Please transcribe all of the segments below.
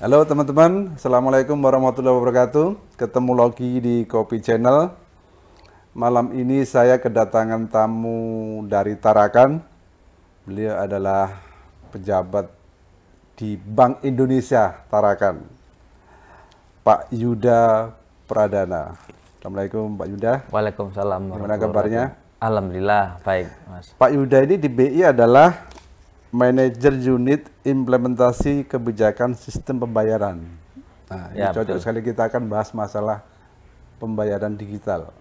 Halo teman-teman, Assalamualaikum warahmatullahi wabarakatuh. Ketemu lagi di Kopi Channel. Malam ini saya kedatangan tamu dari Tarakan. Beliau adalah pejabat di Bank Indonesia Tarakan, Pak Yuda Pradana. Assalamualaikum Pak Yuda. Waalaikumsalam. Gimana kabarnya? Alhamdulillah baik, Mas. Pak Yuda ini di BI adalah Manajer Unit Implementasi Kebijakan Sistem Pembayaran. Nah, ini Ya, cocok betul. sekali kita akan bahas masalah pembayaran digital.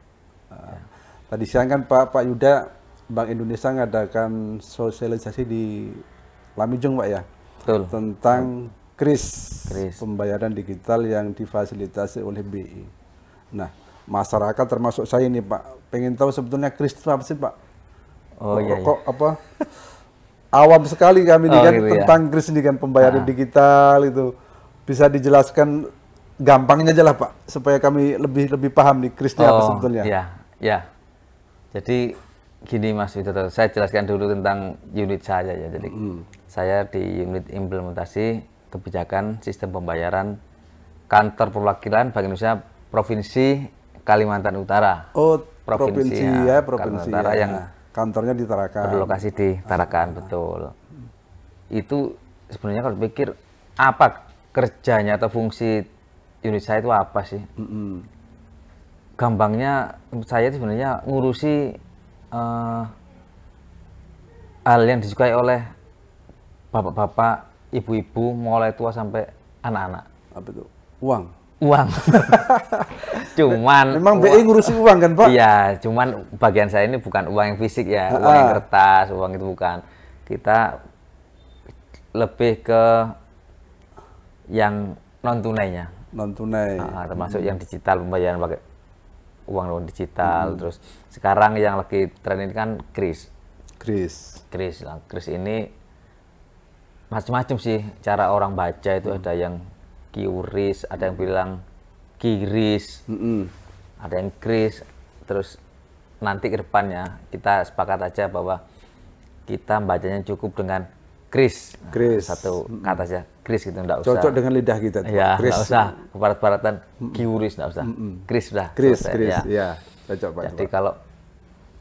Tadi siang kan Pak Yuda, Bank Indonesia mengadakan sosialisasi di Lamijung, Pak ya, Betul. tentang KRIS, KRIS. pembayaran digital yang difasilitasi oleh BI. Nah, masyarakat termasuk saya ini Pak, pengen tahu sebetulnya KRIS itu apa sih Pak? Oh iya. Kok apa? Awam sekali kami ini Oh, kan gitu ya. tentang KRIS ini kan pembayaran digital itu. Bisa dijelaskan gampangnya aja lah Pak, supaya kami lebih paham nih KRIS ini apa sebetulnya. Iya, ya. Jadi gini Mas Widodo, saya jelaskan dulu tentang unit saya ya. Jadi saya di unit implementasi kebijakan sistem pembayaran kantor perwakilan Bank Indonesia Provinsi Kalimantan Utara. Oh, provinsi ya, provinsi Kalimantan Utara ya. yang Kantornya di Tarakan. berlokasi di Tarakan, betul. Itu sebenarnya kalau pikir apa kerjanya atau fungsi unit saya itu apa sih? Gampangnya saya itu sebenarnya ngurusi hal yang disukai oleh bapak-bapak, ibu-ibu, mulai tua sampai anak-anak. Apa itu? Uang. Uang. Cuman Memang BI ngurusi uang kan Pak? Iya, cuman bagian saya ini bukan uang yang fisik ya, uang yang kertas, uang itu bukan. Kita lebih ke yang non tunainya, Non tunai. termasuk yang digital, pembayaran pakai uang non digital. Terus sekarang yang lagi tren ini kan KRIS. KRIS. Nah, KRIS ini macam-macam sih cara orang baca itu. Ada yang QRIS, ada yang bilang KIRIS, ada yang KRIS. Terus nanti ke depannya kita sepakat aja bahwa kita bacanya cukup dengan KRIS. KRIS. Satu kata saja, KRIS gitu, enggak usah. Cocok dengan lidah kita tuh, Ya, KRIS. enggak usah keparat-paratan QRIS, enggak usah. KRIS sudah. KRIS, selesai, KRIS. ya. Ya, cocok Pak. Jadi kalau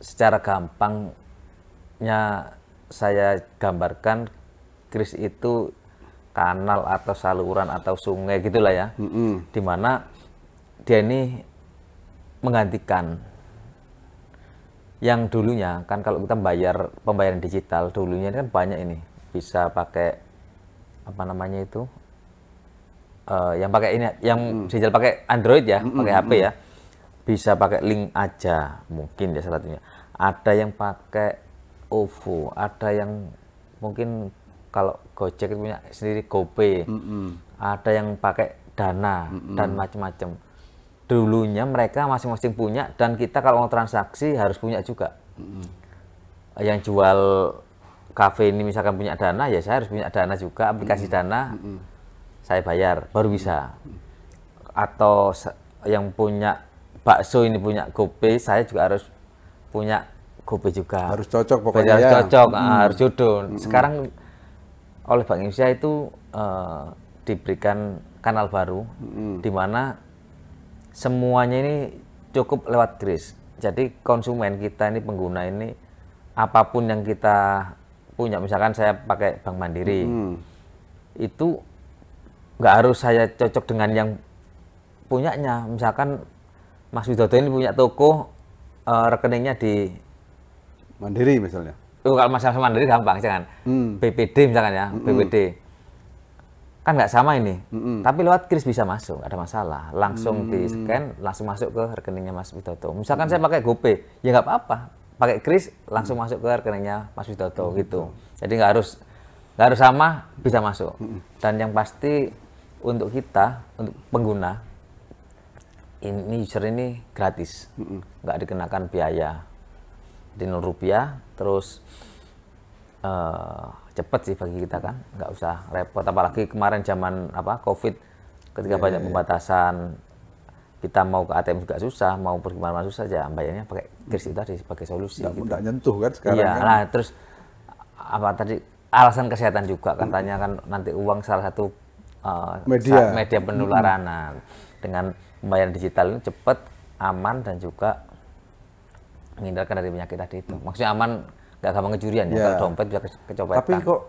secara gampangnya saya gambarkan, KRIS itu kanal atau saluran atau sungai gitulah ya, dimana dia ini menggantikan yang dulunya kan. Kalau kita bayar pembayaran digital dulunya kan banyak ini, bisa pakai apa namanya itu, yang pakai ini, yang digital pakai Android ya, pakai HP ya, bisa pakai link aja mungkin ya salah satunya. Ada yang pakai OVO, ada yang mungkin kalau Gojek itu punya sendiri GoPay, ada yang pakai Dana dan macam-macam. Dulunya mereka masing-masing punya, dan kita kalau mau transaksi harus punya juga. Yang jual kafe ini misalkan punya Dana, ya saya harus punya Dana juga, aplikasi Dana, saya bayar baru bisa. Atau yang punya bakso ini punya GoPay, saya juga harus punya GoPay juga. Harus cocok pokoknya. Harus cocok, harus jodoh. Sekarang oleh Bank Indonesia itu diberikan kanal baru, di mana semuanya ini cukup lewat KRIS. Jadi konsumen kita ini, pengguna ini, apapun yang kita punya, misalkan saya pakai Bank Mandiri, itu nggak harus saya cocok dengan yang punyanya. Misalkan Mas Widodo ini punya toko, rekeningnya di Mandiri misalnya. kalau masalah Mandiri gampang, jangan BPD misalkan ya, BPD kan nggak sama ini, tapi lewat KRIS bisa masuk, nggak ada masalah, langsung di scan, langsung masuk ke rekeningnya Mas Widodo. Misalkan saya pakai GoPay, ya nggak apa-apa, pakai KRIS langsung masuk ke rekeningnya Mas Widodo gitu. Jadi nggak harus sama, bisa masuk. Dan yang pasti untuk kita, untuk pengguna, ini user ini gratis, nggak dikenakan biaya. Di Rp0, terus cepet sih bagi kita kan, nggak usah repot. Apalagi kemarin zaman COVID, ketika banyak pembatasan, kita mau ke ATM juga susah, mau pergi mana susah aja, bayarnya pakai KRIS itu tadi sebagai solusi. Nggak nyentuh kan sekarang. Iya, kan? nah terus apa tadi, alasan kesehatan juga katanya kan, nanti uang salah satu media penularan. Nah, dengan pembayaran digital ini cepat, aman, dan juga menghindarkan dari penyakit tadi itu. Maksudnya aman, nggak gampang kecurian ya. Kalau dompet bisa kecopetan. Tapi kok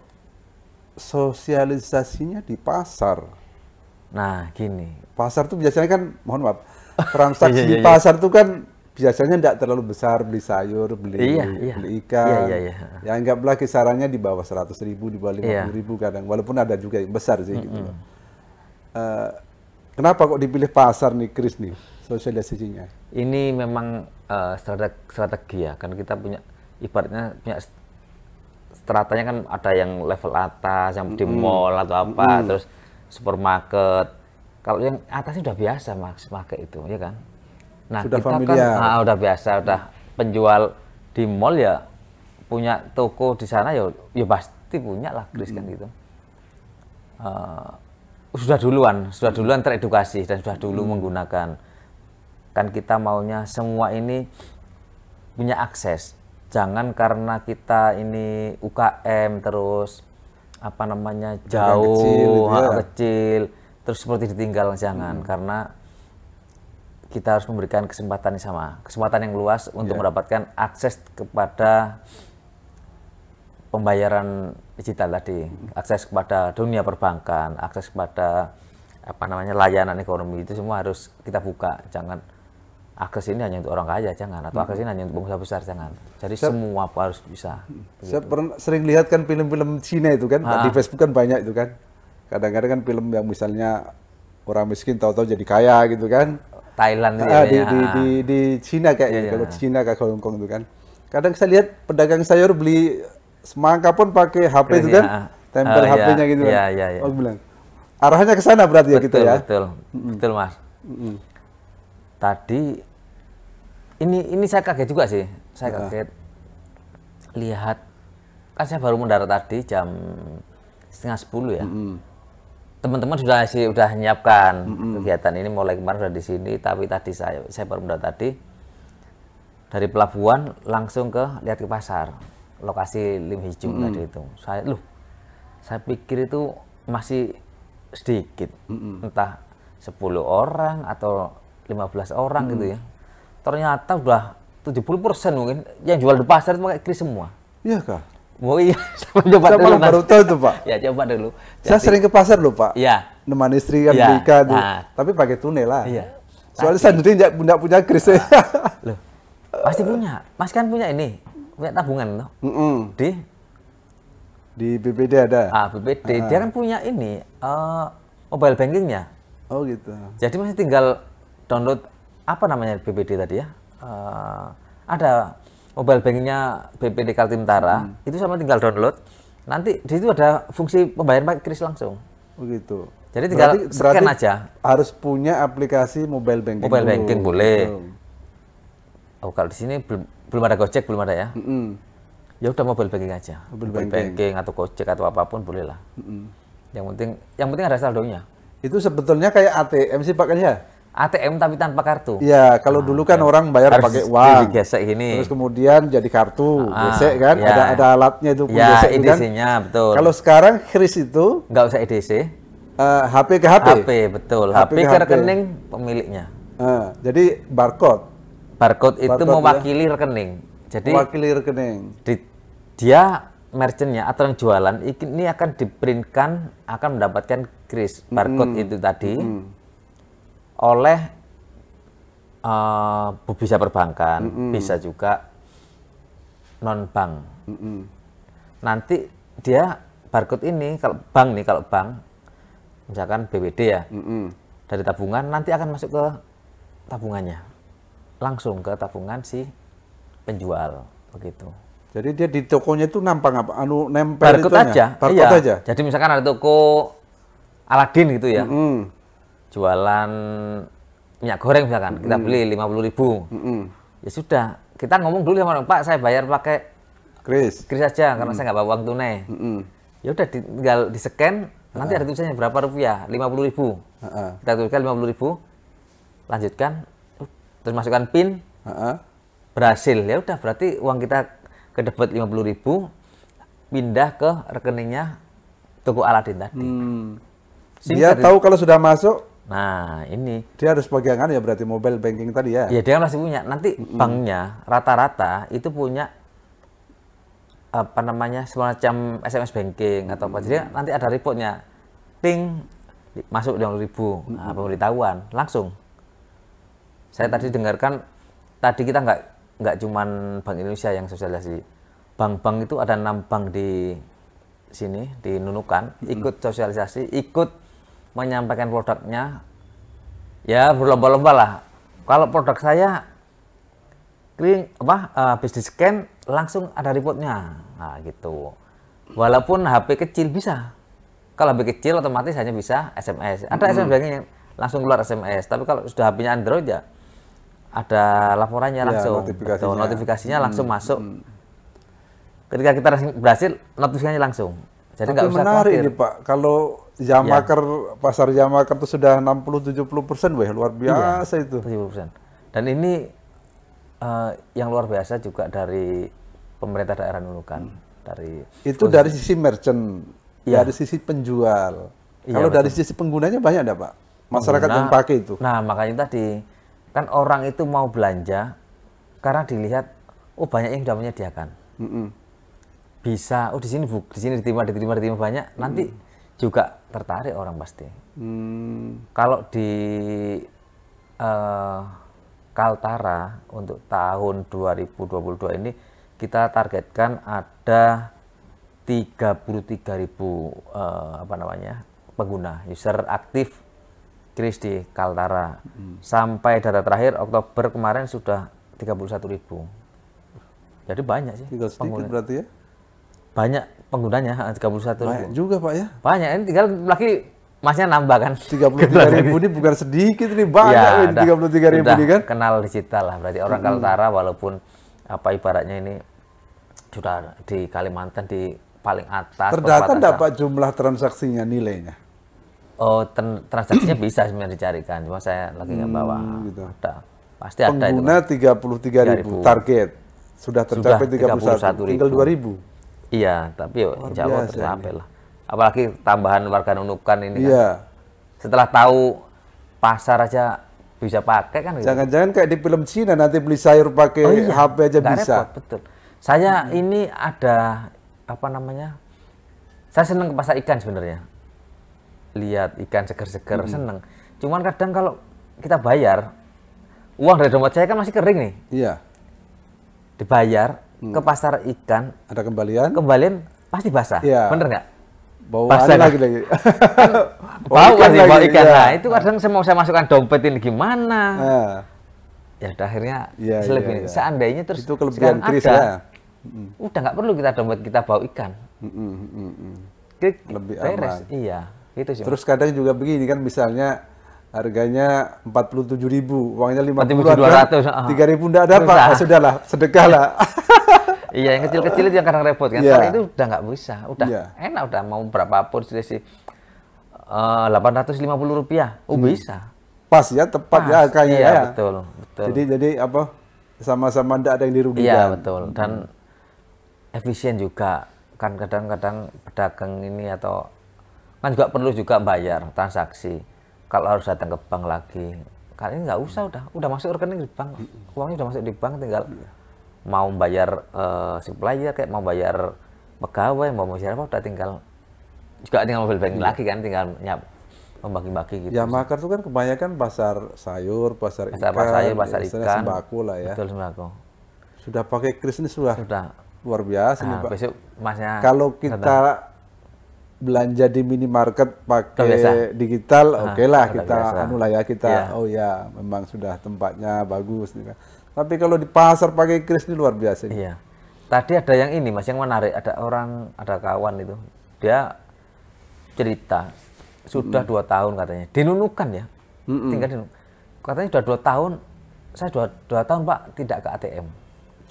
sosialisasinya di pasar? Nah, gini. Pasar tuh biasanya kan, mohon maaf, transaksi di pasar tuh kan biasanya tidak terlalu besar, beli sayur, beli ikan. Ya anggaplah kisarannya di bawah 100.000, di bawah 50.000 kadang. Walaupun ada juga yang besar sih gitu loh. Kenapa kok dipilih pasar nih, Chris nih, sosialisasinya? Ini memang strategi ya, kan kita punya, ibaratnya punya stratanya kan ada yang level atas, yang di mall atau apa, terus supermarket. Kalau yang atasnya udah biasa pakai itu, ya kan? Nah, sudah kita familiar. Kan udah biasa, udah penjual di mall ya, punya toko di sana ya pasti punya lah, Chris, kan gitu. Sudah duluan teredukasi dan sudah dulu menggunakan. Kan kita maunya semua ini punya akses. Jangan karena kita ini UKM terus apa namanya jauh, kecil, terus seperti ditinggal, jangan. Karena kita harus memberikan kesempatan yang luas untuk mendapatkan akses kepada pembayaran digital tadi, akses kepada dunia perbankan, akses kepada apa namanya layanan ekonomi, itu semua harus kita buka. Jangan akses ini hanya untuk orang kaya, jangan, atau akses ini hanya untuk pengusaha besar, jangan. Jadi semua harus bisa. Saya sering lihat kan film-film Cina itu kan, di Facebook kan banyak itu kan. Kadang-kadang kan film yang misalnya orang miskin tahu-tahu jadi kaya gitu kan. Thailand di Cina kayak kalau Cina kayak Hong Kong itu kan. Kadang saya lihat pedagang sayur beli semangka pun pakai HP itu kan, tempel HP-nya gitu kan. Oh, bilang arahnya ke sana berarti ya kita ya. Betul Mas. Tadi ini saya kaget juga sih. Saya kaget lihat, kan saya baru mendarat tadi jam 9:30 ya. Teman-teman sudah menyiapkan kegiatan ini mulai kemarin sudah di sini, tapi tadi saya baru mendarat tadi dari pelabuhan langsung lihat ke pasar, lokasi Lim Hijung tadi itu. Saya pikir itu masih sedikit, entah 10 orang atau 15 orang gitu ya. Ternyata udah 70% mungkin yang jual di pasar itu pakai kris semua. Iya kah? Oh iya, coba saya dulu, baru tahu itu Pak. Ya coba dulu. Saya sering ke pasar loh Pak. Iya. Nemani istri kan beli ikan, tapi pakai tunai lah. Iya. Soalnya saya sendiri nggak punya kris. Loh, pasti punya. Mas kan punya ini, punya tabungan loh. Di BPD ada. BPD. Dia kan punya ini mobile bankingnya. Oh gitu. Jadi masih tinggal download apa namanya BPD tadi ya? Ada mobile bankingnya BPD Kaltimtara, itu sama tinggal download. Nanti di situ ada fungsi pembayaran pakai kris langsung. Oh gitu. Jadi tinggal scan aja. Harus punya aplikasi mobile banking. Mobile banking boleh. Oh kalau di sini belum ada Gojek, belum ada ya. Ya udah mobile banking aja. Mobile banking atau Gojek atau apapun boleh lah. Yang penting ada saldonya. Itu sebetulnya kayak ATM sih Pak kan ya? ATM tapi tanpa kartu. Iya, kalau dulu kan orang bayar pakai uang. Digesek ini. Terus kemudian jadi kartu, gesek kan? Ada alatnya itu pun gesek EDC-nya, kan? Betul. Kalau sekarang kris itu nggak usah EDC. HP ke HP. HP, betul. HP ke rekening pemiliknya. Jadi barcode. Barcode itu mewakili rekening. Jadi mewakili rekening. Dia merchantnya atau yang jualan ini akan diprintkan, akan mendapatkan kris barcode itu tadi. Oleh bisa perbankan, bisa juga non bank. Nanti dia barcode ini kalau bank misalkan BPD ya, dari tabungan nanti akan masuk ke tabungannya, langsung ke tabungan si penjual begitu. Jadi dia di tokonya itu nampang apa? Nempel barcode aja. Barcode aja. Jadi misalkan ada toko Aladin gitu ya. Jualan minyak goreng misalkan, kita beli 50.000. Ya sudah, kita ngomong dulu sama orang, Pak, saya bayar pakai kris aja karena saya nggak bawa uang tunai. Ya udah tinggal di-scan, nanti ada tulisannya berapa rupiah, 50.000. Kita tuliskan 50.000, lanjutkan, terus masukkan PIN, berhasil. Ya udah, berarti uang kita kedebet 50.000, pindah ke rekeningnya toko Aladin tadi. Dia tahu kalau sudah masuk. Nah, ini dia harus pegangan ya, berarti mobile banking tadi ya. Iya, dia masih punya. Nanti banknya rata-rata itu punya apa namanya, semacam SMS banking atau apa. Jadi nanti ada reportnya, ting masuk 50.000, nah, pemberitahuan langsung. Saya tadi dengarkan, tadi kita nggak cuman Bank Indonesia yang sosialisasi, bank-bank itu ada 6 bank di sini di Nunukan ikut sosialisasi, ikut menyampaikan produknya, ya berlomba-lomba lah. Kalau produk saya bisnis scan langsung ada reportnya, nah gitu. Walaupun HP kecil bisa, kalau HP kecil otomatis hanya bisa SMS. Ada SMS banking yang langsung keluar SMS, tapi kalau sudah HP-nya Android ya ada laporannya langsung, notifikasinya langsung masuk. Ketika kita berhasil, notifikasinya langsung. Jadi nggak usah menarik khawatir. Ini Pak, kalau Jamaker, pasar Jamaker itu sudah 60-70%, weh, luar biasa itu. 70%. Dan ini yang luar biasa juga dari pemerintah daerah Nunukan. Dari sisi merchant, dari sisi penjual. Kalau dari sisi penggunanya banyak enggak Pak? Masyarakat yang pakai itu. Nah, makanya tadi, kan orang itu mau belanja, karena dilihat, oh banyak yang sudah menyediakan. Bisa, oh di sini diterima banyak, nanti juga tertarik orang pasti. Kalau di Kaltara untuk tahun 2022 ini kita targetkan ada 33.000 pengguna, user aktif kris di Kaltara. Sampai data terakhir Oktober kemarin sudah 31.000. Jadi banyak sih. Tinggal sedikit berarti ya? Banyak penggunanya, 31.000. Banyak juga Pak ya? Banyak, ini tinggal lagi masnya nambah kan. 33.000 ini bukan sedikit, ini banyak ya, ini 33.000 ini kan? Kenal digital lah, berarti orang Kaltara walaupun apa ibaratnya ini sudah di Kalimantan di paling atas. Terdata enggak Pak jumlah transaksinya, nilainya? Oh, transaksinya bisa sebenarnya dicarikan, cuma saya lagi nggak bawa. Gitu. Ada, pasti ada itu. Pengguna 33.000 target, sudah tercapai 31, tinggal 2.000. Iya, tapi insya Allah tercapai lah. Apalagi tambahan warga Nunukan ini kan. Setelah tahu pasar aja bisa pakai kan. Jangan-jangan kayak di film Cina nanti beli sayur pakai HP aja bisa. Repot, betul. Saya ini ada apa namanya? Saya senang ke pasar ikan sebenarnya. Lihat ikan seger-seger seneng. Cuman kadang kalau kita bayar, uang dari dompet saya kan masih kering nih. Iya. Dibayar ke pasar ikan, ada kembalian pasti basah, bener nggak? Bawaan lagi. Bau kan bau ikan. Nah, itu kadang saya masukkan dompet ini gimana? Ya akhirnya selebihnya. Seandainya terus itu kelebihan kris ya. Udah nggak perlu kita dompet kita bau ikan. Lebih aman. Iya, itu sih. Terus kadang juga begini kan, misalnya harganya 47.000, uangnya 50.200, 3.000 enggak ada Pak, sudahlah, sedekah lah. Iya, yang kecil-kecil itu yang kadang repot kan. Kalau itu udah nggak bisa, udah enak, udah mau berapapun sih. 850 rupiah, bisa. Pas ya, tepat ya angkanya. Iya, betul. Jadi apa? Sama-sama enggak ada yang dirugikan. Iya, betul. Dan efisien juga. Kan kadang-kadang pedagang ini atau kan juga perlu juga bayar transaksi. Kalau harus datang ke bank lagi, kali ini nggak usah, udah masuk rekening di bank, uangnya udah masuk di bank, tinggal mau bayar supplier, kayak mau bayar pegawai, mau bayar apa, udah tinggal mobile banking lagi kan, tinggal membagi-bagi gitu. Ya Makar itu kan kebanyakan pasar sayur, pasar ikan, pasar ikan, sembako lah ya. Betul, sembako. Sudah pakai kris ini sudah luar biasa nih Pak. Besok masnya kalau kita belanja di minimarket pakai digital, oke lah kita kita oh ya memang sudah tempatnya bagus nih kan. Tapi kalau di pasar pakai kris ini luar biasa. Iya. Tadi ada yang ini Mas, yang menarik, ada kawan itu, dia cerita sudah 2 tahun katanya di Nunukan ya, tinggal di Nunukan. Katanya sudah 2 tahun, saya 2 tahun Pak tidak ke ATM.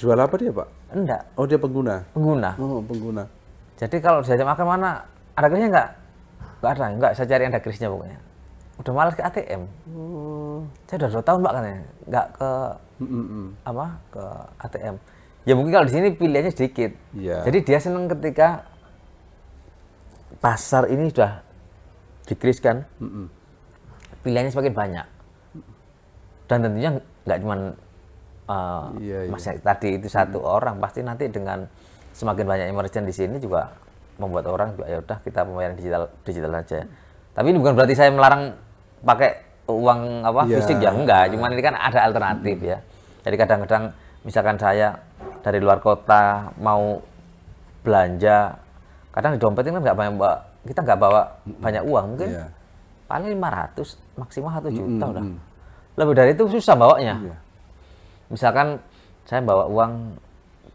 Jual apa dia Pak? Enggak. Oh dia pengguna. Oh pengguna. Jadi kalau diajak makan mana? Ada krisnya enggak ada, enggak, saya cari ada krisnya pokoknya. Udah malas ke ATM. Saya udah 2 tahun Pak katanya, enggak ke ke ATM. Ya mungkin kalau di sini pilihannya sedikit. Jadi dia senang ketika pasar ini sudah di-kris kan, pilihannya semakin banyak. Dan tentunya nggak cuma Mas tadi itu satu orang, pasti nanti dengan semakin banyak merchant di sini juga membuat orang juga ya udah kita pembayaran digital aja. Tapi ini bukan berarti saya melarang pakai uang fisik ya, enggak, cuman ini kan ada alternatif ya. Jadi kadang-kadang misalkan saya dari luar kota mau belanja, kadang di dompet kan nggak banyak, kita nggak bawa banyak uang, mungkin paling 500 maksimal 1 juta udah. Lebih dari itu susah bawanya. Misalkan saya bawa uang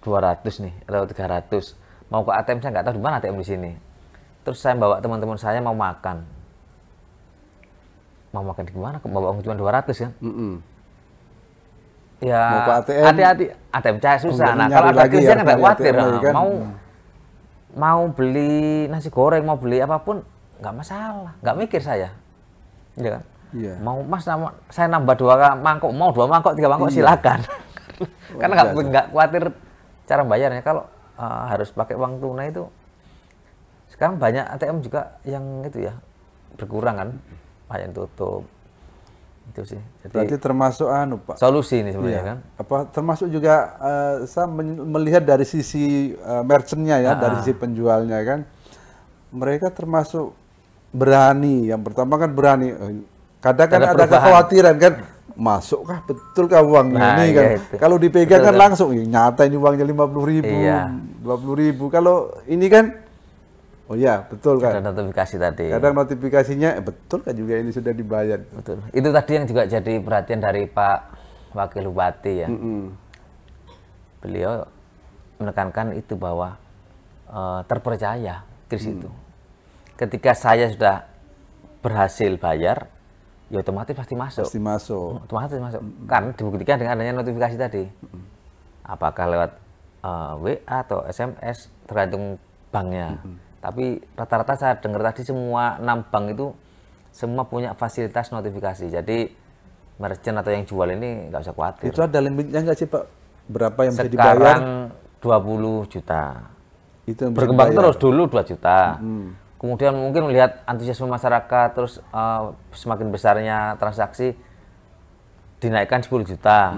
200 nih atau 300, mau ke ATM, saya nggak tahu di mana ATM di sini. Terus saya bawa teman-teman saya mau makan di mana? Bawa uang cuma 200 kan? Ya hati-hati, ATM saya susah. Nah kalau ada kris kan nggak khawatir. Kan? Mau beli nasi goreng, mau beli apapun nggak masalah, nggak mikir saya. Ya kan? Mau Mas, saya nambah 2 mangkok, mau 2 mangkok, 3 mangkok silakan. Karena nggak khawatir cara bayarnya. Kalau harus pakai uang tunai itu, sekarang banyak ATM juga yang itu ya berkurang kan, banyak tutup. Itu sih. Jadi, berarti termasuk Pak, solusi ini sebenarnya kan. Termasuk juga saya melihat dari sisi merchantnya ya, dari sisi penjualnya kan, mereka termasuk berani. Yang pertama kan berani. Kadang kan ada kekhawatiran kan, masukkah betulkah uangnya ini kan? Kalau dipegang kan langsung, nyata ini uangnya 50.000, 20.000. Kalau ini kan, oh ya betul kan? Ada notifikasi tadi. Kadang notifikasinya, betul kan juga ini sudah dibayar. Betul. Itu tadi yang juga jadi perhatian dari Pak Wakil Bupati ya. Beliau menekankan itu bahwa terpercaya kris itu. Ketika saya sudah berhasil bayar, ya otomatis pasti masuk. Otomatis masuk. Kan dibuktikan dengan adanya notifikasi tadi. Apakah lewat WA atau SMS, tergantung banknya. Tapi rata-rata saya dengar tadi semua 6 bank itu semua punya fasilitas notifikasi. Jadi merchant atau yang jual ini nggak usah khawatir. Itu ada limitnya nggak sih Pak? Berapa yang bisa dibayar? Sekarang 20 juta. Itu yang berkembang terus, dulu 2 juta. Kemudian mungkin melihat antusiasme masyarakat, terus semakin besarnya transaksi, dinaikkan 10 juta.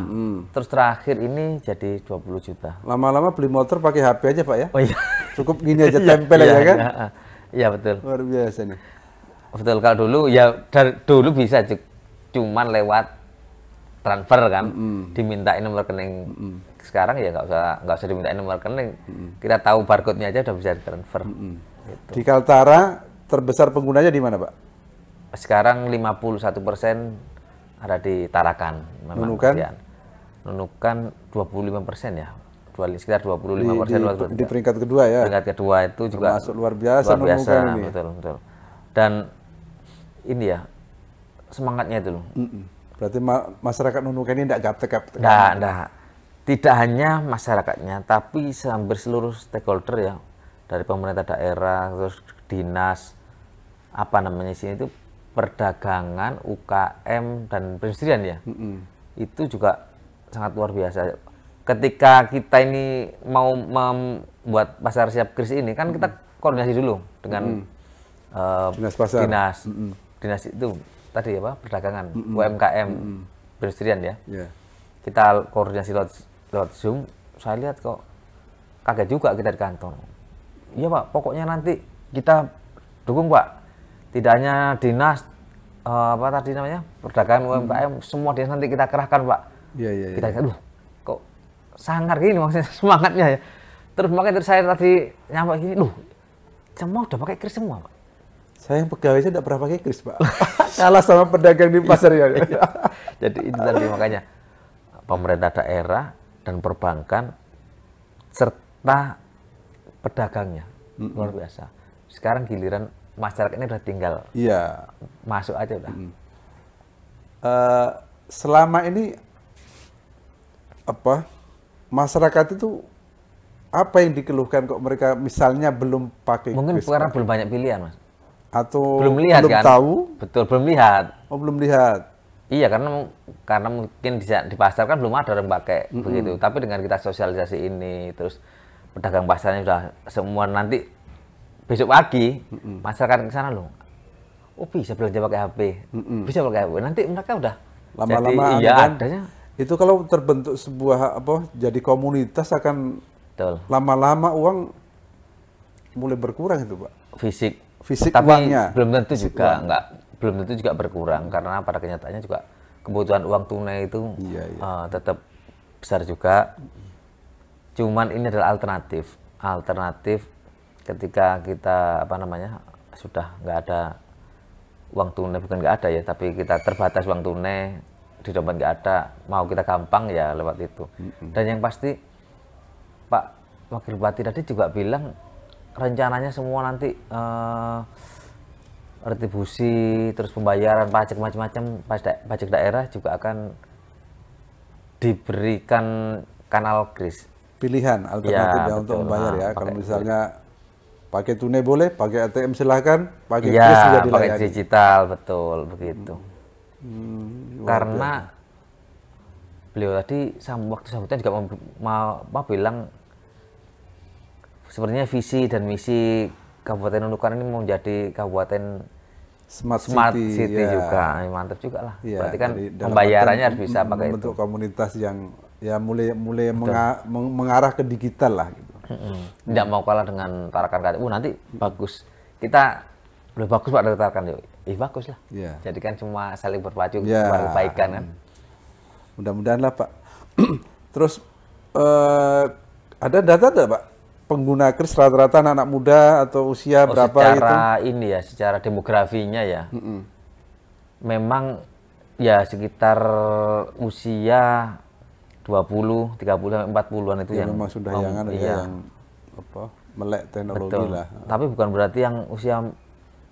Terus terakhir ini jadi 20 juta. Lama-lama beli motor pakai HP aja Pak ya? Oh iya. Cukup gini aja tempel aja kan? Iya betul. Luar biasa nih. Betul, kalau dulu ya dulu bisa cuman lewat transfer kan, dimintain nomor rekening. Sekarang ya nggak usah dimintain nomor rekening. Kita tahu barcode-nya aja udah bisa ditransfer. Gitu. Di Kaltara terbesar penggunanya di mana Pak? Sekarang 51% ada di Tarakan. Nunukan 25% ya. Sekitar 25%. Di peringkat kedua ya. Peringkat kedua itu juga termasuk luar biasa ini. Betul. Dan ini ya semangatnya itu loh. Berarti masyarakat Nunukan ini tidak gaptek-gaptek. Tidak hanya masyarakatnya, tapi hampir seluruh stakeholder ya, dari pemerintah daerah, terus dinas, sini itu perdagangan, UKM dan perindustrian ya. Itu juga sangat luar biasa. Ketika kita ini mau membuat pasar siap kris ini, kan kita koordinasi dulu dengan dinas pasar. Dinas itu tadi perdagangan, UMKM, perindustrian ya. Kita koordinasi lewat Zoom. Saya lihat kok kaget juga kita di kantor. Iya Pak, pokoknya nanti kita dukung Pak. Tidak hanya dinas perdagangan UMKM, semua dinas nanti kita kerahkan Pak. Kita aduh, kok sangar gini maksudnya semangatnya ya. Terus makanya saya tadi nyampe gini, semua udah pakai kris semua Pak. Saya yang pegawai saya tidak pernah pakai kris Pak. Kalah sama pedagang di pasar ya. Jadi itu tadi makanya pemerintah daerah dan perbankan serta pedagangnya luar biasa. Sekarang giliran masyarakat ini udah tinggal masuk aja udah. Selama ini masyarakat itu apa yang dikeluhkan kok mereka misalnya belum pakai mungkin kris, karena belum banyak pilihan Mas, atau belum lihat belum kan? Tahu? Betul, belum lihat. Belum lihat. Iya, karena mungkin di pasar kan belum ada orang pakai begitu. Tapi dengan kita sosialisasi ini, terus pedagang pasarnya sudah semua nanti besok pagi masyarakat ke sana loh. oh bisa belanja pakai HP, bisa pakai HP. Nanti mereka udah lama-lama iya kan, adanya. Itu kalau terbentuk sebuah jadi komunitas akan lama-lama uang mulai berkurang itu, Pak. Fisik tapi uangnya. Belum tentu juga belum tentu juga berkurang karena pada kenyataannya juga kebutuhan uang tunai itu tetap besar juga. Cuman ini adalah alternatif ketika kita sudah nggak ada uang tunai, bukan nggak ada ya, tapi kita terbatas uang tunai di dompet nggak ada, mau kita gampang ya lewat itu. Dan yang pasti Pak Wakil Bupati tadi juga bilang rencananya semua nanti retribusi terus pembayaran pajak macam-macam, pajak daerah juga akan diberikan kanal kris. Pilihan alternatif ya, untuk membayar ya. Kalau misalnya pakai tunai boleh, pakai ATM silahkan, pakai kris juga dilayani. Pakai digital, betul begitu. Karena beliau tadi waktu sambutan juga mau bilang sebenarnya visi dan misi Kabupaten Nunukan ini mau menjadi kabupaten smart city juga. Mantap juga lah. Ya, berarti kan pembayarannya harus bisa pakai itu. Bentuk komunitas yang ya mulai mengarah ke digital lah gitu. Tidak mau kalah dengan Tarakan. Nanti bagus. Kita udah bagus Pak dari Tarakan yuk. Bagus lah. Jadi kan cuma saling berpacu kebaikan kan. Mudah-mudahan lah Pak. Terus ada data enggak Pak? Pengguna kris rata-rata anak muda atau usia berapa secara demografinya ya. Memang ya sekitar usia 20, 30, 40-an itu yang memang sudah yang melek teknologi lah. Tapi bukan berarti yang usia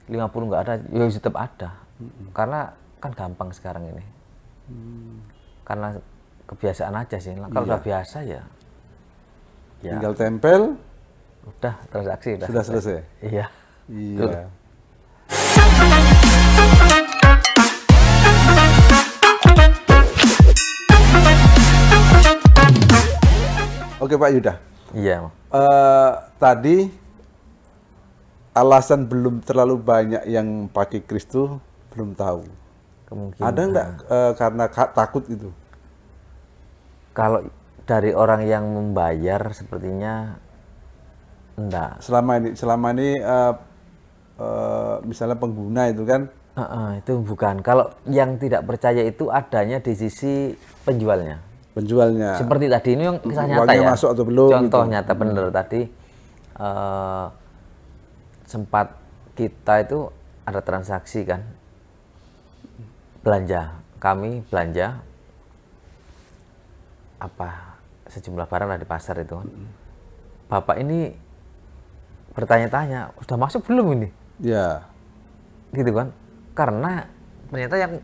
50 nggak ada, ya tetap ada. Karena kan gampang sekarang ini. Karena kebiasaan aja sih. Kalau udah biasa ya tinggal tempel, udah transaksi sudah selesai. Iya. Oke Pak Yuda. Iya. Tadi alasan belum terlalu banyak yang pakai kris itu belum tahu. Kemungkinan. Ada nggak karena takut itu? Kalau dari orang yang membayar sepertinya enggak. Selama ini misalnya pengguna itu kan? Itu bukan. Kalau yang tidak percaya itu adanya di sisi penjualnya. Seperti tadi ini yang kisah nyata ya. Masuk atau belum? Contoh nyata bener tadi sempat kita itu ada transaksi kan, kami belanja sejumlah barang lah di pasar itu. Bapak ini bertanya-tanya, sudah masuk belum ini? Ya. Gitu kan? Karena ternyata yang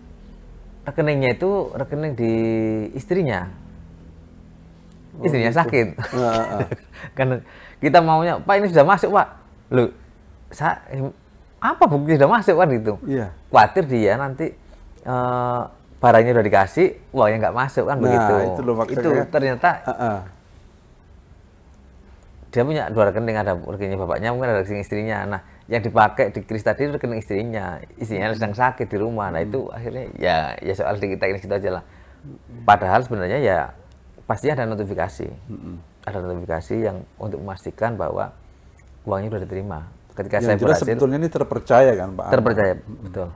rekeningnya itu rekening di istrinya. Istrinya sakit. Kan kita maunya, Pak ini sudah masuk Pak. Loh, apa bukti sudah masuk kan gitu? Iya. Khawatir dia nanti barangnya udah dikasih, uangnya nggak masuk kan begitu. Itu ternyata dia punya 2 rekening, ada rekeningnya bapaknya, mungkin ada rekening istrinya. Nah, yang dipakai di kris tadi rekening istrinya sedang sakit di rumah. Nah itu akhirnya ya soal di teknis itu aja lah. Padahal sebenarnya ya pasti ada notifikasi, yang untuk memastikan bahwa uangnya sudah diterima. Ketika saya berhasil, sebetulnya ini terpercaya kan Pak? Terpercaya, betul.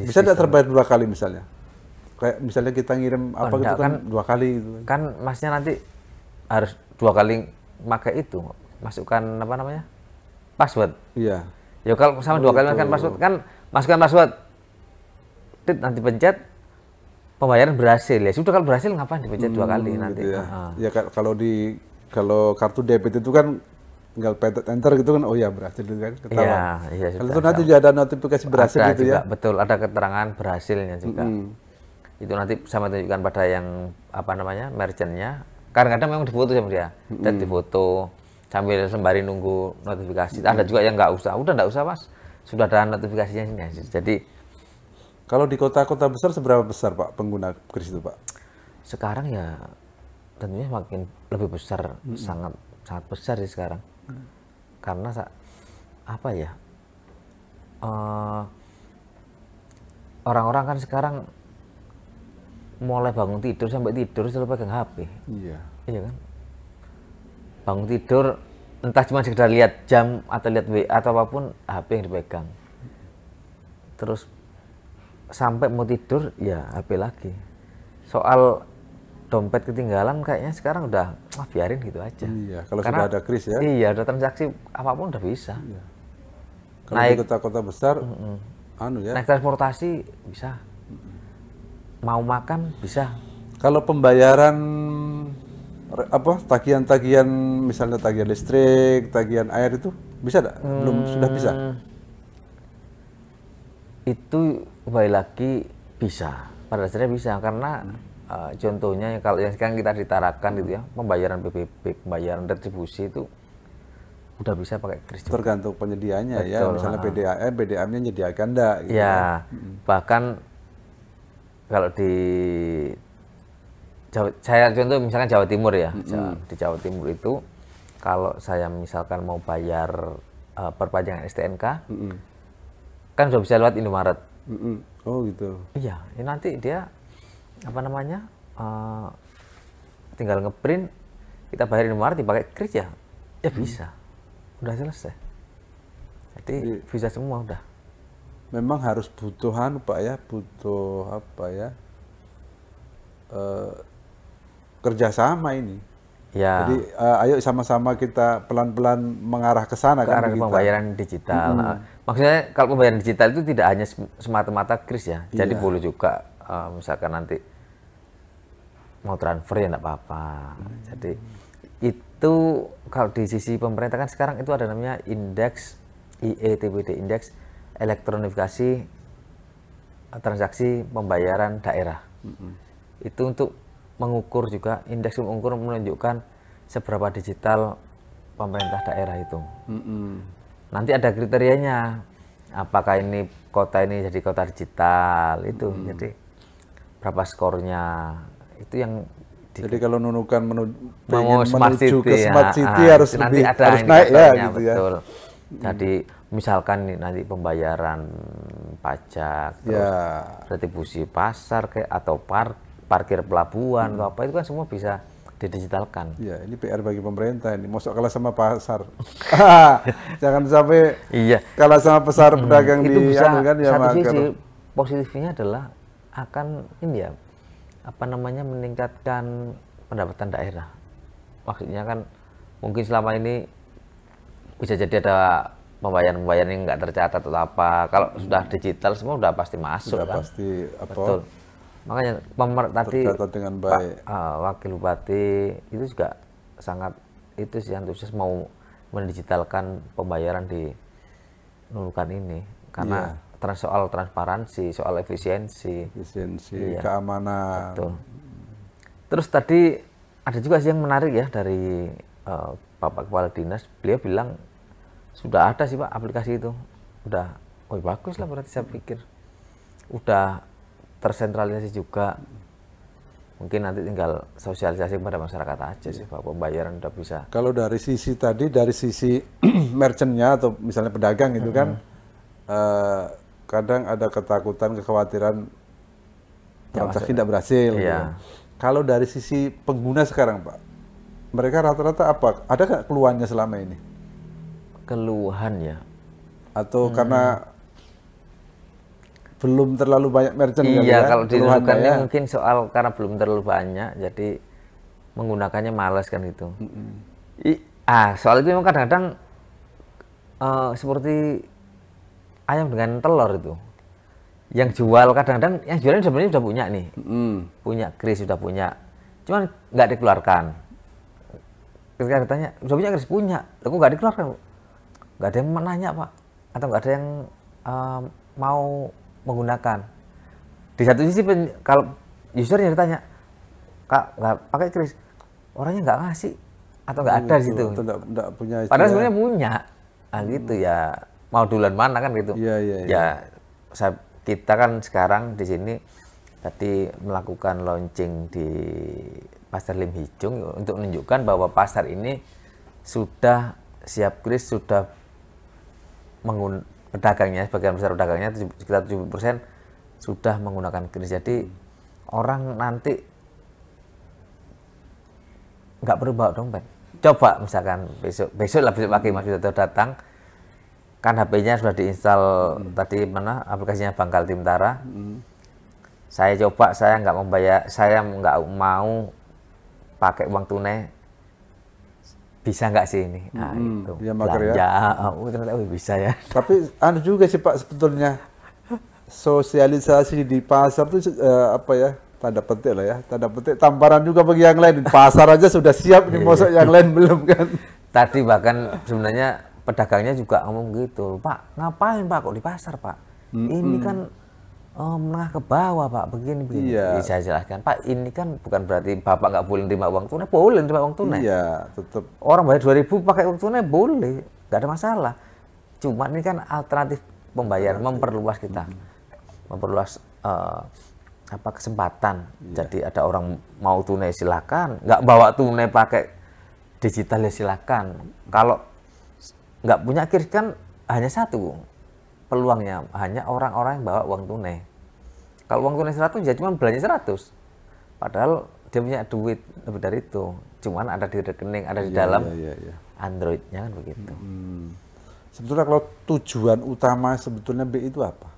Bisa tidak terbayar 2 kali misalnya? Kayak misalnya kita ngirim gitu kan 2 kali gitu. Kan masnya nanti harus 2 kali pakai itu, masukkan password. Iya. Ya kalau sama 2 kali masukkan password kan, masukkan password, nanti pencet pembayaran berhasil. Ya sudah, kalau berhasil ngapain dipencet 2 kali nanti? Gitu ya. Kalau kartu debit itu kan tinggal pencet enter gitu kan, oh ya berhasil gitu kan, ketahuan. Iya. Kalau itu nanti juga ada notifikasi berhasil ada gitu juga, ya. Betul, ada keterangan berhasilnya juga. Itu nanti sama tunjukkan pada yang merchantnya. Kadang-kadang memang difoto sama dia, dan difoto sambil sembari nunggu notifikasi. Ada juga yang nggak usah, nggak usah Mas, sudah ada notifikasinya sini. Jadi kalau di kota-kota besar seberapa besar Pak pengguna kris itu Pak? Sekarang ya tentunya makin lebih besar, sangat besar sih sekarang. Karena orang-orang kan sekarang mulai bangun tidur sampai tidur selalu pegang HP. Iya. Iya kan? Bangun tidur entah cuma sekedar lihat jam atau lihat WA atau apapun, HP yang dipegang. Terus sampai mau tidur ya HP lagi. Soal dompet ketinggalan kayaknya sekarang udah biarin gitu aja. Iya, kalau sudah ada kris ya. Iya, ada transaksi apapun udah bisa. Iya. Kalau naik, di kota-kota besar, naik transportasi bisa. Mau makan bisa. Kalau pembayaran tagihan-tagihan misalnya tagihan listrik, tagihan air itu bisa enggak? Belum sudah bisa? Itu kembali lagi bisa. Pada dasarnya bisa karena contohnya kalau yang sekarang kita ditarakan gitu ya, pembayaran PBB, pembayaran retribusi itu udah bisa pakai kris. Tergantung penyediaannya. Betul, ya, misalnya PDAM-nya menyediakan enggak gitu. Ya, bahkan kalau di saya contoh misalkan Jawa Timur ya, di Jawa Timur itu kalau saya misalkan mau bayar perpanjangan STNK, kan sudah bisa lewat Indomaret. Oh gitu. Iya, ini nanti dia tinggal ngeprint, kita bayar Indomaret dipakai kris ya bisa, udah selesai. Jadi bisa semua udah. Memang harus butuhan Pak ya, butuh kerjasama ini. Ya. Jadi ayo sama-sama kita pelan-pelan mengarah ke sana kan. Ke arah pembayaran digital. Maksudnya kalau pembayaran digital itu tidak hanya semata-mata kris ya. Jadi boleh juga misalkan nanti mau transfer ya enggak apa-apa. Jadi itu kalau di sisi pemerintah kan sekarang itu ada namanya indeks IETPD, indeks elektronifikasi transaksi pembayaran daerah. Itu untuk mengukur juga, indeks mengukur menunjukkan seberapa digital pemerintah daerah itu. Nanti ada kriterianya, apakah ini kota ini jadi kota digital itu, jadi berapa skornya itu yang. Jadi kalau nunukan smart menuju city, ke smart city harus nanti lebih, ada harus naik ya gitu betul. Ya. Jadi misalkan nanti pembayaran pajak, terus retribusi pasar kayak atau parkir pelabuhan atau apa itu kan semua bisa didigitalkan. Iya, ini PR bagi pemerintah ini. Masuk kalah sama pasar. Jangan sampai kalah sama pasar pedagang itu di bisa, kan ya. Satu sisi positifnya adalah akan ini ya meningkatkan pendapatan daerah. Maksudnya kan mungkin selama ini bisa jadi ada pembayaran yang nggak tercatat atau apa. Kalau sudah digital semua udah pasti masuk sudah kan. Pasti betul. Makanya tadi dengan baik. Wakil Bupati itu juga sangat itu sih antusias mau mendigitalkan pembayaran di Nunukan ini karena soal transparansi, soal efisiensi, keamanan. Betul. Terus tadi ada juga sih yang menarik ya dari Bapak Kepala Dinas, beliau bilang sudah ada sih Pak aplikasi itu, udah, bagus lah berarti saya pikir, udah tersentralisasi juga, mungkin nanti tinggal sosialisasi kepada masyarakat aja sih Pak, pembayaran udah bisa. Kalau dari sisi tadi, dari sisi merchantnya atau misalnya pedagang itu kan, kadang ada ketakutan, kekhawatiran transaksi tidak berhasil. Gitu. Kalau dari sisi pengguna sekarang Pak, mereka rata-rata apa? Ada nggak keluhannya selama ini? Keluhan ya? Atau karena belum terlalu banyak merchant? Iya, kalau di Nunukan ya mungkin soal karena belum terlalu banyak, jadi menggunakannya malas kan itu. Soal itu memang kadang-kadang seperti ayam dengan telur itu. Yang jual kadang-kadang, yang jualnya sebenarnya sudah punya nih, punya kris, sudah punya, cuman nggak dikeluarkan. Ketika ditanya, sudah punya kris? Punya, kok nggak dikeluarkan? Nggak ada yang menanya Pak, atau nggak ada yang mau menggunakan. Di satu sisi kalau usernya ditanya, Kak nggak pakai kris, orangnya nggak ngasih atau nggak ada di situ. Enggak punya. Padahal sebenarnya punya, gitu ya. Mau duluan mana kan gitu. Ya kita kan sekarang di sini tadi melakukan launching di Pasar Lim Hijung untuk menunjukkan bahwa pasar ini sudah siap kris, sudah pedagangnya, sebagian besar pedagangnya sekitar 70% sudah menggunakan kris. Jadi orang nanti nggak perlu bawa dompet. Coba misalkan besok pagi Mas Widodo datang, kan HP-nya sudah diinstal tadi mana aplikasinya Bank Kaltimtara. Saya coba, saya nggak membayar, saya nggak mau pakai uang tunai, bisa nggak sih ini? Nah, itu ya, belanja, ternyata bisa ya. Tapi anu juga sih Pak, sebetulnya sosialisasi di pasar itu apa ya, tanda petik lah ya, tanda petik tamparan juga bagi yang lain. Pasar aja sudah siap nih, mosok yang lain belum kan. Tadi bahkan sebenarnya pedagangnya juga ngomong gitu, Pak, ngapain Pak kok di pasar Pak? Ini kan menengah ke bawah Pak, begini. Iya. Saya jelaskan, Pak, ini kan bukan berarti Bapak nggak boleh terima uang tunai, boleh terima uang tunai. Iya, tetap. Orang bayar 2.000 pakai uang tunai boleh, nggak ada masalah. Cuma ini kan alternatif pembayaran, memperluas kita, memperluas kesempatan. Jadi ada orang mau tunai silakan, nggak bawa tunai pakai digital ya silakan. Kalau nggak punya kris kan hanya satu peluangnya, hanya orang-orang yang bawa uang tunai. Kalau uang tunai 100 ya cuma belanja 100. Padahal dia punya duit lebih dari itu. Cuman ada di rekening, ada di dalam Android-nya kan begitu. Sebetulnya kalau tujuan utama sebetulnya BI itu apa?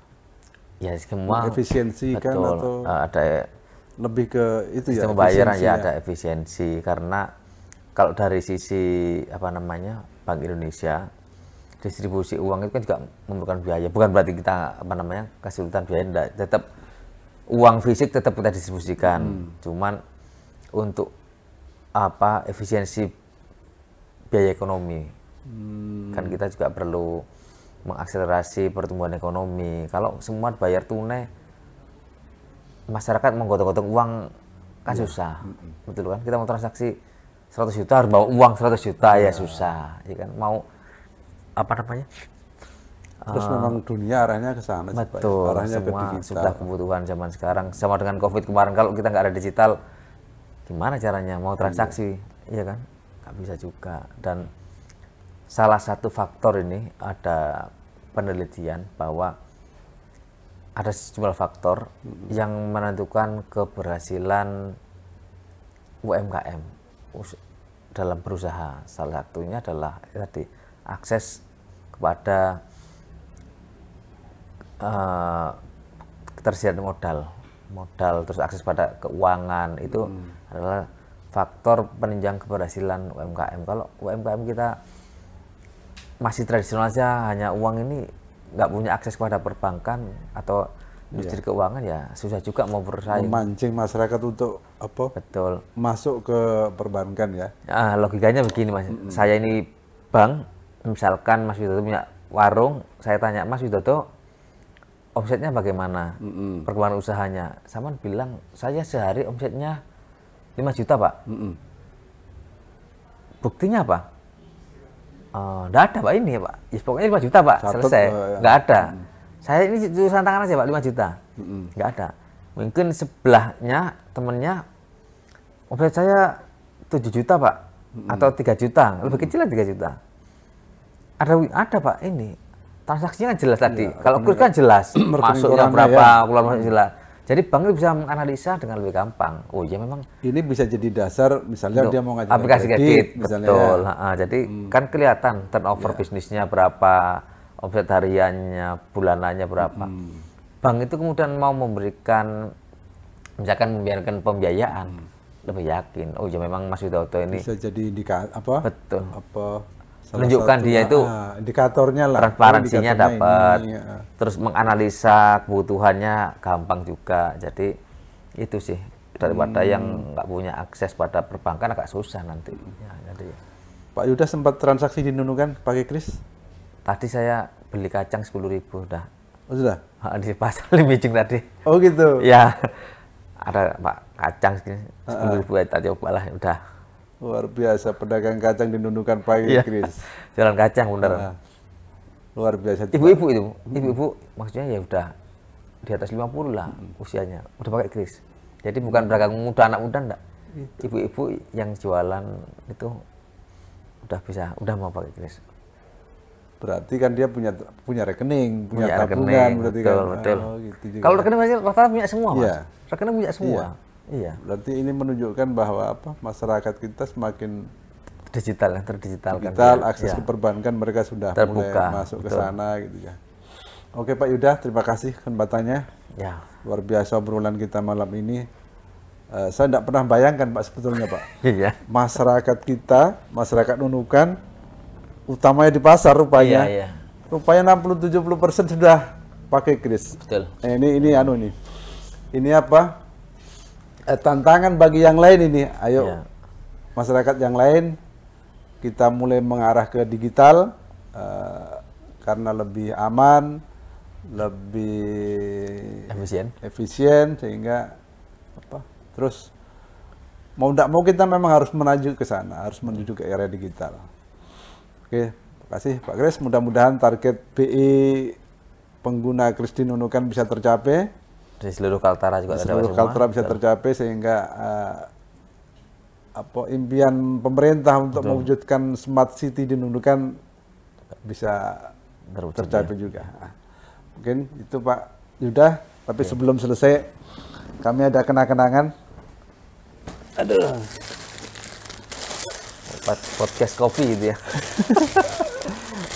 Ya semua efisiensi betul, kan atau ada lebih ke itu ya, pembayaran ya, ada efisiensi. Karena kalau dari sisi apa namanya Bank Indonesia, distribusi uang itu kan juga memerlukan biaya. Bukan berarti kita apa namanya kesulitan biaya, enggak. Tetap uang fisik tetap kita distribusikan. Cuman untuk apa efisiensi biaya ekonomi, kan kita juga perlu mengakselerasi pertumbuhan ekonomi. Kalau semua bayar tunai, masyarakat menggotong-gotong uang kan susah. Betul kan? Kita mau transaksi 100 juta harus bawa uang 100 juta ya susah, ya kan? Mau apa namanya? Terus memang dunia arahnya ke sana. Betul, arahnya semua ke sudah kebutuhan zaman sekarang. Sama dengan COVID kemarin, kalau kita nggak ada digital, gimana caranya mau transaksi, iya kan? Nggak bisa juga. Dan salah satu faktor ini ada penelitian bahwa ada sejumlah faktor yang menentukan keberhasilan UMKM dalam berusaha. Salah satunya adalah tadi akses kepada ketersediaan modal, terus akses pada keuangan itu adalah faktor penunjang keberhasilan UMKM. Kalau UMKM kita masih tradisional saja, hanya uang ini, nggak punya akses kepada perbankan atau industri keuangan, ya susah juga mau bersaing. Memancing masyarakat untuk apa? Betul. Masuk ke perbankan ya. Logikanya begini Mas, saya ini bank, misalkan Mas Widodo punya warung, saya tanya Mas Widodo, omsetnya bagaimana? Perkembangan usahanya? Sama bilang, saya sehari omsetnya 5 juta Pak. Buktinya apa? Nggak ada Pak ini ya Pak, ya, pokoknya 5 juta Pak, selesai, nggak ada. Saya ini tulisan tangan aja Pak, 5 juta, nggak ada. Mungkin sebelahnya temennya, omset saya 7 juta Pak, atau 3 juta, lebih kecil lah 3 juta. Ada Pak ini, transaksinya kan jelas tadi, kalau kurs kan jelas, masuknya berapa, keluar masuk jelas. Jadi bank itu bisa menganalisa dengan lebih gampang. Oh ya memang. Ini bisa jadi dasar, misalnya dia mau ngajukan aplikasi kredit, betul. Ya. Jadi kan kelihatan turnover bisnisnya berapa, omset hariannya, bulanannya berapa. Bank itu kemudian mau memberikan, misalkan membiarkan pembiayaan, lebih yakin. Oh ya memang Mas Widodo ini bisa jadi indikator apa? Betul. Apa? Menunjukkan dia itu indikatornya lah, transparansinya dapat, terus menganalisa kebutuhannya gampang juga. Jadi itu sih, daripada yang nggak punya akses pada perbankan agak susah nanti. Ya, jadi Pak Yuda sempat transaksi di Nunukan pakai kris? Tadi saya beli kacang 10.000 udah. Oh sudah? Di pasar Limijing tadi. Oh gitu? Ya, ada Pak kacang segini 10.000 kita cobalah udah. Luar biasa, pedagang kacang di Nunukan pakai kris. Jalan kacang bener. Luar biasa. Ibu-ibu itu, ibu-ibu maksudnya ya udah di atas 50 lah usianya, udah pakai kris. Jadi bukan pedagang muda, anak muda enggak. Ibu-ibu yang jualan itu udah mau pakai kris. berarti kan dia punya rekening, punya tabungan, berarti betul, kan. Betul. Oh, gitu juga. Kalau rekening masih rata-rata punya semua, Mas. Iya. Rekening punya semua. Iya. Berarti ini menunjukkan bahwa masyarakat kita semakin digital, terdigitalkan. Digital, akses ke perbankan mereka sudah terbuka, mulai masuk ke sana gitu ya. Oke Pak Yuda, terima kasih kesempatannya. Ya. Luar biasa obrolan kita malam ini. Saya tidak pernah bayangkan Pak sebetulnya Pak. Iya. Masyarakat kita, masyarakat Nunukan, utamanya di pasar rupanya. Iya. Rupanya 60-70% sudah pakai kris. Betul. Ini apa? Tantangan bagi yang lain ini. Ayo masyarakat yang lain kita mulai mengarah ke digital karena lebih aman, lebih efisien sehingga terus mau tidak mau kita memang harus menuju ke sana, harus menuju ke era digital. Oke, terima kasih Pak Kris. Mudah-mudahan target BI pengguna kris di Nunukan bisa tercapai. Di seluruh Kaltara juga seluruh Kaltara bisa tercapai sehingga impian pemerintah untuk mewujudkan smart city di Nunukan bisa tercapai juga. Mungkin itu Pak Yuda, tapi sebelum selesai kami ada kenang-kenangan. Aduh. Podcast kopi gitu ya.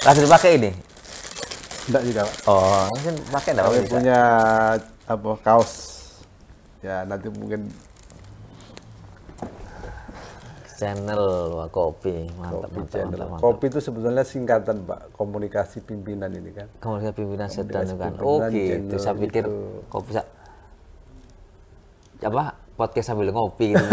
Langsung pakai ini? Enggak juga Pak. Oh, mungkin pakai enggak apa-apa. Punya kaos. Ya, nanti mungkin channel kopi, mantap. Kopi itu sebetulnya singkatan Pak, komunikasi pimpinan ini kan. Komunikasi pimpinan sedang kan. Oke, itu saya pikir kopi podcast sambil ngopi gitu.